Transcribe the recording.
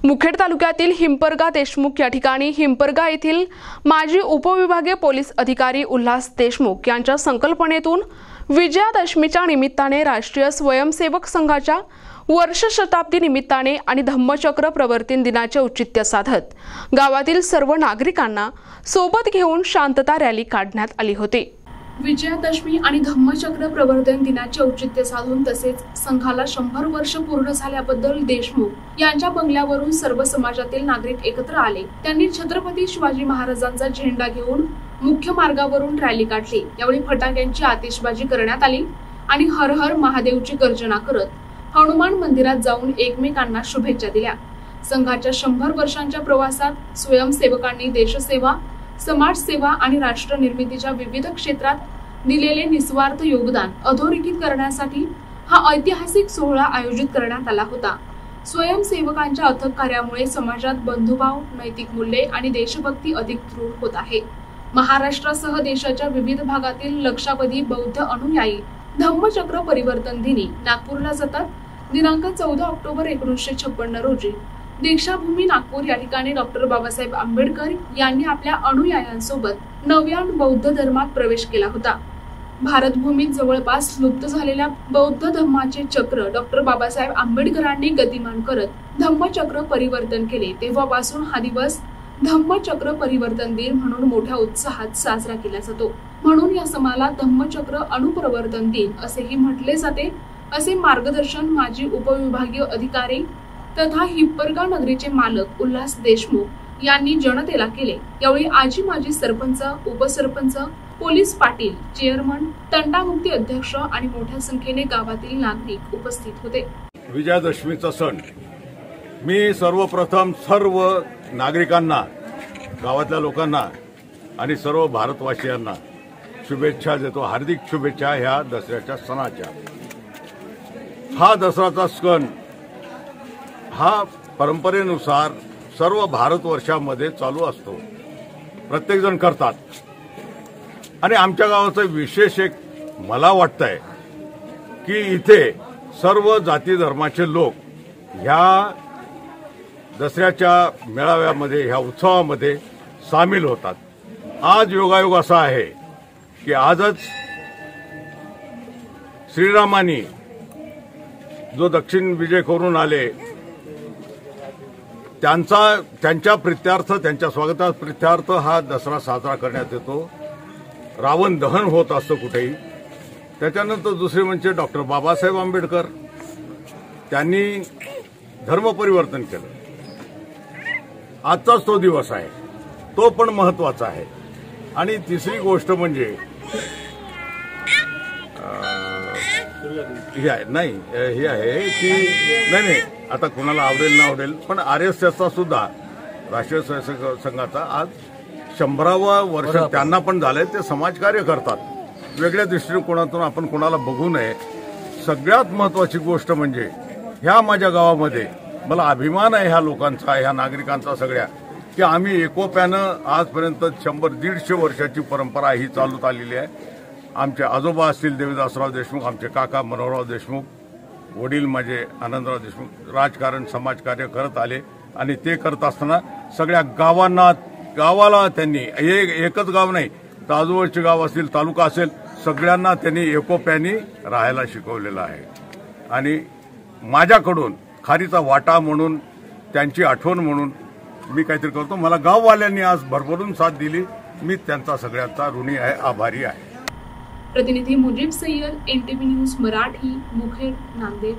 मुखेड तालुक्यातील हिंपरगा देशमुख या ठिकाणी हिंपरगा येथील माजी उपविभागीय पोलीस अधिकारी उल्हास देशमुख यांच्या संकल्पनेतून विजयादशमीच्या निमित्ताने राष्ट्रीय स्वयंसेवक संघाच्या वर्ष शताब्दी निमित्ताने आणि धम्मचक्र प्रवर्तन दिनाचे औचित्य साधत गावातील सर्व नागरिकांना सोबत घेऊन शांतता रॅली काढण्यात आली होती। विजयादशमी आणि धम्मचक्र प्रवर्तन दिनाचे औचित्य साधून तसेच संघाला 100 वर्ष पूर्ण झाल्याबद्दल देशमुख यांच्या बंगल्यावरून सर्व समाजातील नागरिक एकत्र आले। त्यांनी छत्रपती शिवाजी महाराजांचा झेंडा घेऊन मुख्य मार्गावरून रॅली काढली। यावेळी फटाक्यांची आतिषबाजी करण्यात आली आणि हर हर महादेवची गर्जना करत हनुमान मंदिरात जाऊन एकमेकांना शुभेच्छा दिल्या। संघाच्या 100 वर्षांच्या प्रवासात स्वयंसेवकांनी देशसेवा, समाजसेवा आणि राष्ट्र निर्मितीच्या विविध क्षेत्रात दिलेले निस्वार्थ योगदान अधोरेखित करण्यासाठी हा ऐतिहासिक सोहळा आयोजित करण्यात आला होता। स्वयंसेवकांच्या अथक कार्यामुळे समाजात बंधुभाव, नैतिक मूल्ये आणि देशभक्ती अधिक दृढ होत आहे। महाराष्ट्रासह देशाच्या विविध भागातील लक्षावधी बौद्ध अनुयायी धम्मचक्र परिवर्तन दिनी नागपूरला जातात। दिनांक 14 ऑक्टोबर 1956 रोजी दीक्षाभूमी नागपूर या ठिकाणी डॉक्टर बाबासाहेब आंबेडकर यांनी आपल्या अनुयायांसोबत नव्यान बौद्ध धर्मात प्रवेश केला होता। भारतभूमीत जवळपास लुप्त झालेल्या बौद्ध धम्माचे चक्र डॉक्टर बाबासाहेब आंबेडकरांनी गतिमान करत धम्मचक्र परिवर्तन केले। तेव्हापासून हा दिवस धम्मचक्र परिवर्तन दिन म्हणून मोठ्या उत्साहात साजरा केला जातो। म्हणून या समाला धम्मचक्र अनुप्रवर्तन दिन असेही म्हटले जाते, असे मार्गदर्शन माजी उपविभागीय अधिकारी तथा हिंपरगा नगरीचे मालक उल्हास देशमुख यांनी जनतेला केले। यावेळी आजी माजी सरपंच, उपसरपंच, पोलीस पाटील, चेअरमन, तंटामुक्ती अध्यक्ष आणि मोठ्या संख्येने गावातील नागरिक उपस्थित होते। विजयादशमीचा सण मी सर्वप्रथम सर्व नागरिकांना, गावातल्या लोकांना आणि सर्व भारतवासियांना शुभेच्छा देतो। हार्दिक शुभेच्छा ह्या दसऱ्याच्या सणाच्या। हा दसऱ्याचा सण हा परंपरेनुसार सर्व भारतवर्षामध्ये चालू असतो, प्रत्येक जण करतात। आणि आमच्या गावाचं विशेष एक मला वाटतंय की इथे सर्व जाती धर्माचे लोक ह्या दसऱ्याच्या मेळाव्यामध्ये, ह्या उत्सवामध्ये सामील होतात। आज योगायोग असा आहे की आजच श्रीरामानी जो दक्षिण विजय करून आले त्यांच्या प्रित्यार्थ, त्यांच्या स्वागताच्या प्रित्यार्थ हा दसरा साजरा करण्यात येतो। रावण दहन होत असतं कुठेही। त्याच्यानंतर दुसरे म्हणजे डॉक्टर बाबासाहेब आंबेडकर त्यांनी धर्म परिवर्तन केलं। आजचाच तो दिवस आहे, तो पण महत्वाचा आहे। आणि तिसरी गोष्ट म्हणजे ही आहे की नाही आता कोणाला आवडेल ना आवडेल, पण RSSचा सुद्धा राष्ट्रीय स्वयंसेवक संघाचा आज 100वा वर्ष त्यांना पण झालंय। ते समाजकार्य करतात। वेगळ्या दृष्टिकोनातून आपण कोणाला बघू नये। सगळ्यात महत्वाची गोष्ट म्हणजे ह्या माझ्या गावामध्ये मला अभिमान आहे ह्या लोकांचा, ह्या नागरिकांचा सगळ्या, की आम्ही एकोप्यानं आजपर्यंत 100-150 वर्षाची परंपरा ही चालूत आलेली आहे। आमचे आजोबा असतील देवीदासराव देशमुख, आमचे काका मनोहरराव देशमुख, वडील माझे आनंदराव देशमुख राजकारण, समाजकार्य करत आले। आणि ते करत असताना सगळ्या गावाला त्यांनी एकच गाव नाही तर आजूबाजूचे गाव असतील, तालुका असेल, सगळ्यांना त्यांनी एकोप्याने राहायला शिकवलेलं आहे। आणि माझ्याकडून खारीचा वाटा म्हणून, त्यांची आठवण म्हणून मी काहीतरी करतो। मला गाववाल्यांनी आज भरभरून साथ दिली, मी त्यांचा सगळ्यांचा ऋणी आहे, आभारी आहे। प्रतिनिधी मुजीब सय्यद, NTV न्यूज मराठी, मुखेड, नांदेड।